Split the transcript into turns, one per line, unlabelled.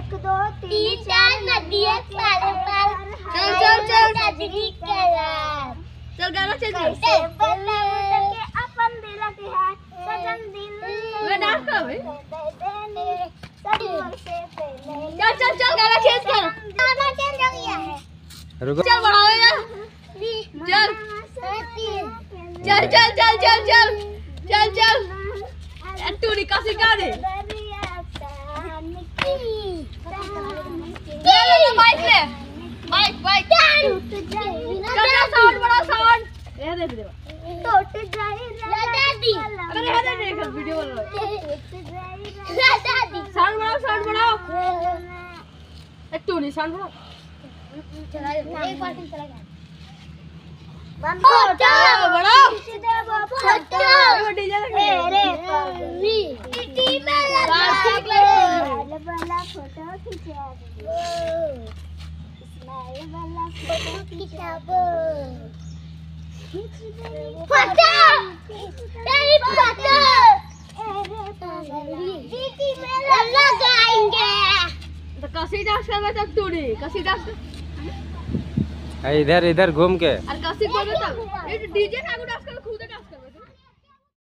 1 2 3 4 नदियां पार पार।
चल चल चल
नजरी करा
चल गाना चल
कैसे बना के अपन दिल के है सजन दिल
मैं डांस कर भाई
सजन से पहले।
चल चल चल गाना चेंज कर
गाना चेंज हो गया है।
रुको चल बढ़ाओ यार चल चल चल चल चल चल चल चल तू निकाल सिखा दे बाइक ले बाइक बाइक चल चल साउंड बढ़ाओ साउंड ये दे दे
टूट जाए दादी
अरे ये दे देख वीडियो बना
दादी
साउंड बढ़ाओ तू नहीं साउंड बढ़ाओ
चला एक बार चला गया
फोटो बढ़ाओ
फोटो
डीजे
रे परी टीटी में लगा वाला फोटो खिंचा दो स्माइल वाला फोटो खिंचा दो फोटो तेरी फोटो टीटी में लगाएंगे
तो कसी डांस करवा तक तू नहीं कसी डांस
इधर इधर घूम के
और कसी बोलो तक ये डीजे ना डांस